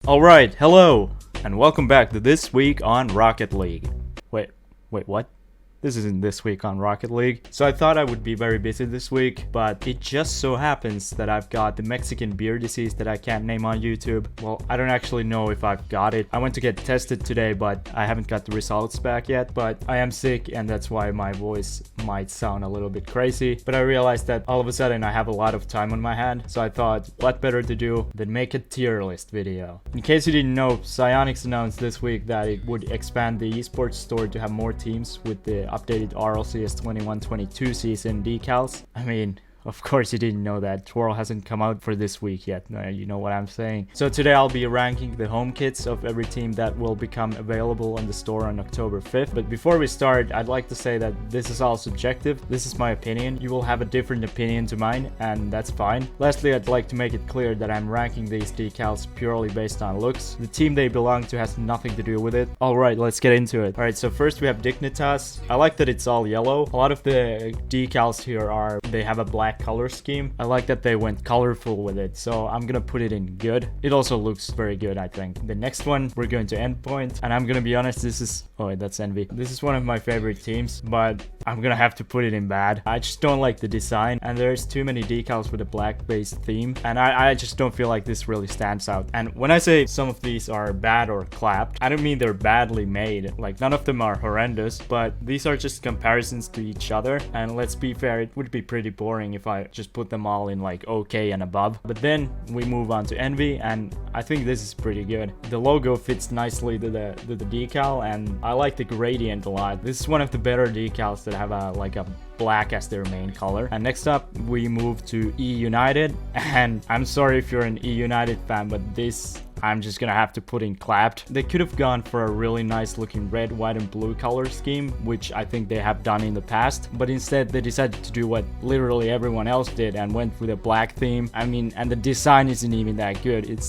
Alright, hello, and welcome back to This Week on Rocket League. Wait, what? This isn't This Week on Rocket League. So I thought I would be very busy this week, but it just so happens that I've got the Mexican beer disease that I can't name on YouTube. Well, I don't actually know if I've got it. I went to get tested today, but I haven't got the results back yet. But I am sick, and that's why my voice might sound a little bit crazy. But I realized that all of a sudden I have a lot of time on my hand, so I thought, what better to do than make a tier list video. In case you didn't know, Psyonix announced this week that it would expand the esports store to have more teams with the updated RLCS 21-22 season decals. I mean, of course you didn't know that. Twirl hasn't come out for this week yet, you know what I'm saying. So today I'll be ranking the home kits of every team that will become available on the store on October 5th. But before we start, I'd like to say that this is all subjective. This is my opinion. You will have a different opinion to mine, and that's fine. Lastly, I'd like to make it clear that I'm ranking these decals purely based on looks. The team they belong to has nothing to do with it. Alright, let's get into it. Alright, so first we have Dignitas. I like that it's all yellow. A lot of the decals here they have a black color scheme. I like that they went colorful with it, so I'm gonna put it in good. It also looks very good, I think. The next one, we're going to Endpoint, and I'm gonna be honest, oh wait, that's Envy. This is one of my favorite teams, but I'm gonna have to put it in bad. I just don't like the design, and there's too many decals with a black based theme, and I just don't feel like this really stands out. And when I say some of these are bad or clapped, I don't mean they're badly made. Like, none of them are horrendous, but these are just comparisons to each other, and let's be fair, it would be pretty boring if I just put them all in like okay and above. But then we move on to Envy, and I think this is pretty good. The logo fits nicely to the decal, and I like the gradient a lot. This is one of the better decals that have a black as their main color. And next up we move to E United, and I'm sorry if you're an E United fan, but this I'm just gonna have to put in clapped. They could have gone for a really nice looking red, white, and blue color scheme, which I think they have done in the past, but instead they decided to do what literally everyone else did and went with a black theme. I mean, and the design isn't even that good.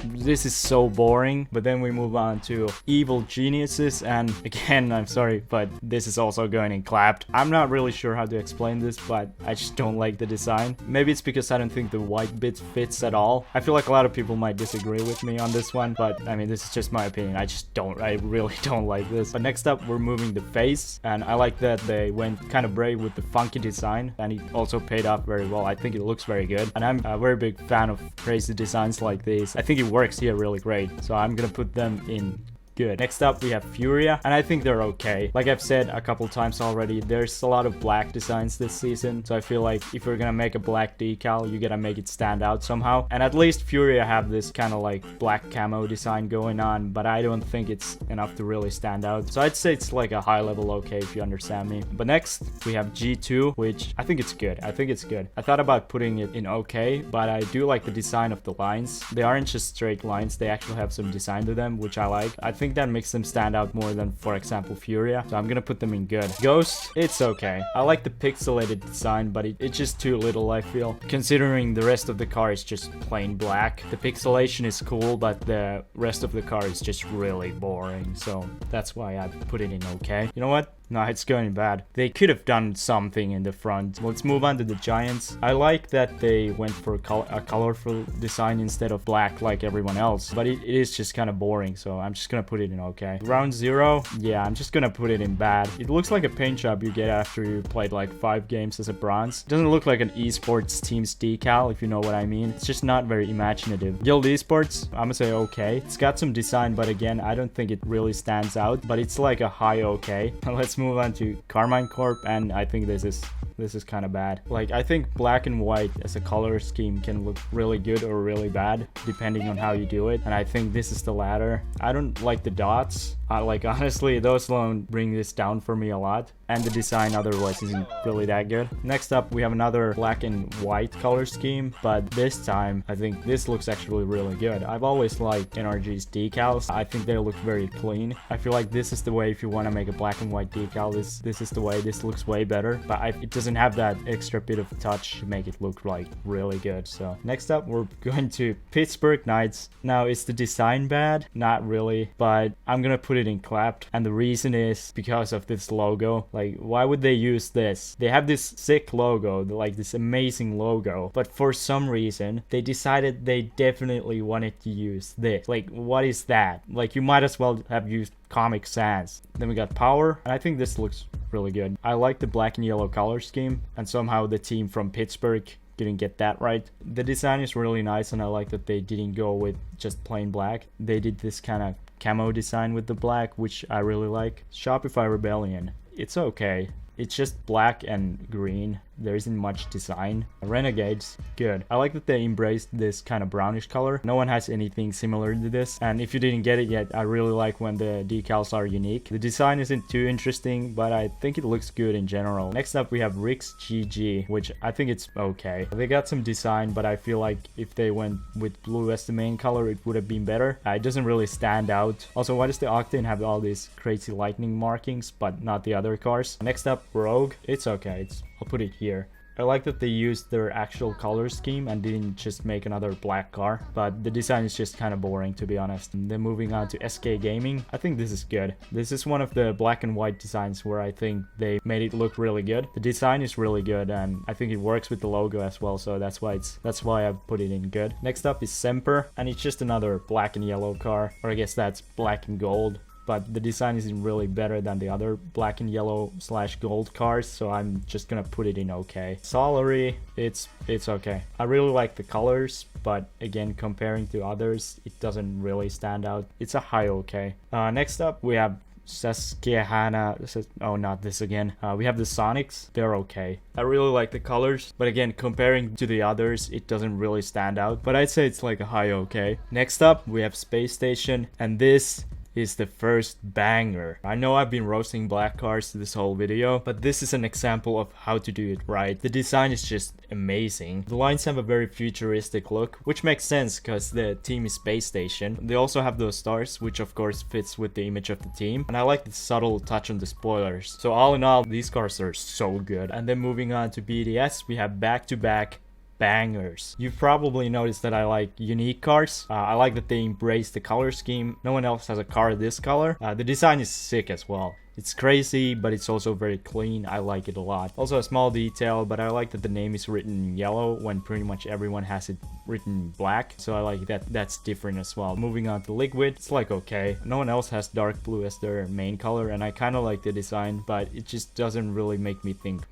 This is so boring. But then we move on to Evil Geniuses, and again, I'm sorry, but this is also going in clapped. I'm not really sure how to explain this, but I just don't like the design. Maybe it's because I don't think the white bit fits at all. I feel like a lot of people might disagree with me on this one, but I mean, this is just my opinion. I really don't like this. But next up, we're moving the face, and I like that they went kind of brave with the funky design, and it also paid off very well. I think it looks very good, and I'm a very big fan of crazy designs like these. I think it works here really great, so I'm gonna put them in good. Next up we have Furia, and I think they're okay. Like I've said a couple times already, there's a lot of black designs this season, so I feel like if you're gonna make a black decal, you gotta make it stand out somehow. And at least Furia have this kind of like black camo design going on, but I don't think it's enough to really stand out. So I'd say it's like a high level okay, if you understand me. But next we have G2, which I think it's good. I thought about putting it in okay, but I do like the design of the lines. They aren't just straight lines, they actually have some design to them, which I like. I think that makes them stand out more than, for example, Furia, so I'm gonna put them in good. Ghost, it's okay. I like the pixelated design, but it's just too little, I feel, considering the rest of the car is just plain black. The pixelation is cool, but the rest of the car is just really boring, so that's why I put it in okay. You know what? No, it's going bad. They could have done something in the front. Let's move on to the Giants. I like that they went for a colorful design instead of black like everyone else, but it is just kind of boring, so I'm just gonna put it in okay. Round 0, yeah, I'm just gonna put it in bad. It looks like a paint job you get after you played like 5 games as a bronze. It doesn't look like an esports team's decal, if you know what I mean. It's just not very imaginative. Guild Esports, I'm gonna say okay. It's got some design, but again, I don't think it really stands out, but it's like a high okay. Let's move on to Carmine Corp, and I think this is kind of bad. Like, I think black and white as a color scheme can look really good or really bad depending on how you do it, and I think this is the latter. I don't like the dots. Like, honestly, those alone bring this down for me a lot, and the design otherwise isn't really that good. Next up, we have another black and white color scheme, but this time I think this looks actually really good. I've always liked NRG's decals. I think they look very clean. I feel like this is the way if you want to make a black and white decal. This is the way. This looks way better, but it doesn't have that extra bit of touch to make it look like really good. So next up, we're going to Pittsburgh Knights. Now, is the design bad? Not really, but I'm gonna put it in clapped, and the reason is because of this logo. Like, why would they use this? They have this sick logo, like this amazing logo, but for some reason they decided they definitely wanted to use this. Like, what is that? Like, you might as well have used Comic Sans. Then we got Power, and I think this looks really good. I like the black and yellow color scheme, and somehow the team from Pittsburgh didn't get that right. The design is really nice, and I like that they didn't go with just plain black. They did this kind of camo design with the black, which I really like. Shopify Rebellion, it's okay. It's just black and green. There isn't much design. Renegades, good. I like that they embraced this kind of brownish color. No one has anything similar to this. And if you didn't get it yet, I really like when the decals are unique. The design isn't too interesting, but I think it looks good in general. Next up, we have Rick's GG, which I think it's okay. They got some design, but I feel like if they went with blue as the main color, it would have been better. It doesn't really stand out. Also, why does the Octane have all these crazy lightning markings, but not the other cars? Next up, Rogue. It's okay. I'll put it here. I like that they used their actual color scheme and didn't just make another black car, but the design is just kind of boring, to be honest. And then moving on to SK Gaming, I think this is good. This is one of the black and white designs where I think they made it look really good. The design is really good, and I think it works with the logo as well, so that's why I put it in good. Next up is Semper, and it's just another black and yellow car, or I guess that's black and gold. But the design isn't really better than the other black and yellow / gold cars, so I'm just gonna put it in okay. Solary, it's okay. I really like the colors, but again, comparing to others, it doesn't really stand out. It's a high okay. Next up, we have Susquehanna. Oh, not this again. We have the Sonics. They're okay. I really like the colors, but again, comparing to the others, it doesn't really stand out. But I'd say it's like a high okay. Next up, we have Space Station, and this is the first banger. I know I've been roasting black cars this whole video, but this is an example of how to do it right. The design is just amazing. The lines have a very futuristic look, which makes sense because the team is Space Station. They also have those stars, which of course fits with the image of the team. And I like the subtle touch on the spoilers. So all in all, these cars are so good. And then moving on to BDS, we have back-to-back bangers. You've probably noticed that I like unique cars. I like that they embrace the color scheme. No one else has a car this color. The design is sick as well. It's crazy, but it's also very clean. I like it a lot. Also a small detail, but I like that the name is written in yellow when pretty much everyone has it written black. So I like that that's different as well. Moving on to Liquid, it's like okay. No one else has dark blue as their main color, and I kind of like the design, but it just doesn't really make me think,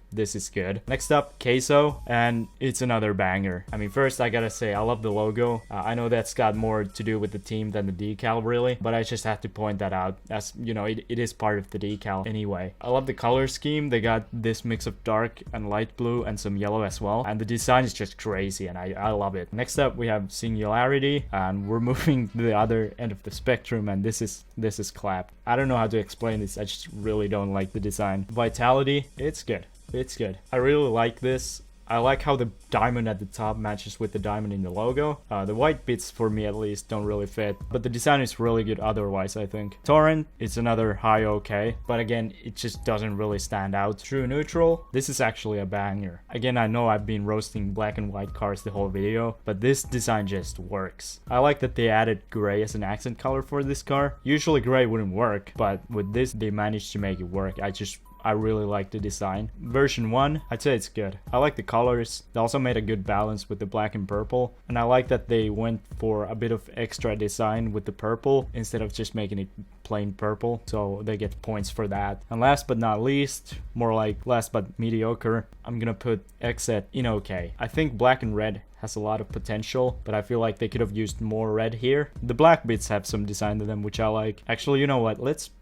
this is good. Next up, Queso, and it's another banger. I mean, first I gotta say, I love the logo. I know that's got more to do with the team than the decal really, but I just have to point that out as, you know, it is part of the decal anyway. I love the color scheme. They got this mix of dark and light blue and some yellow as well, and the design is just crazy, and I love it. Next up, we have Singularity, and we're moving to the other end of the spectrum, and this is clap. I don't know how to explain this. I just really don't like the design. Vitality, it's good. It's good. I really like this. I like how the diamond at the top matches with the diamond in the logo. The white bits, for me at least, don't really fit, but the design is really good otherwise, I think. Torrent, it's another high okay, but again, it just doesn't really stand out. True Neutral, this is actually a banger. Again, I know I've been roasting black and white cars the whole video, but this design just works. I like that they added gray as an accent color for this car. Usually gray wouldn't work, but with this, they managed to make it work. I really like the design. Version 1, I'd say it's good. I like the colors. They also made a good balance with the black and purple. And I like that they went for a bit of extra design with the purple instead of just making it plain purple. So they get points for that. And last but not least, more like last but mediocre, I'm gonna put Xset in okay. I think black and red has a lot of potential, but I feel like they could have used more red here. The black bits have some design to them, which I like. Actually, you know what?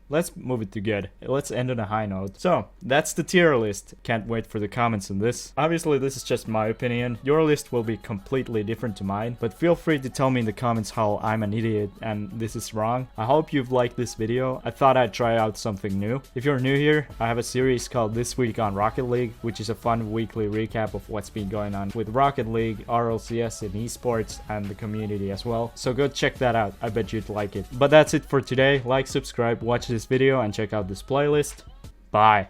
Let's move it to good. Let's end on a high note. So, that's the tier list. Can't wait for the comments on this. Obviously, this is just my opinion. Your list will be completely different to mine, but feel free to tell me in the comments how I'm an idiot and this is wrong. I hope you've liked this video. I thought I'd try out something new. If you're new here, I have a series called This Week on Rocket League, which is a fun weekly recap of what's been going on with Rocket League, RLCS, and esports, and the community as well. So go check that out. I bet you'd like it. But that's it for today. Like, subscribe, watch this video, and check out this playlist. Bye.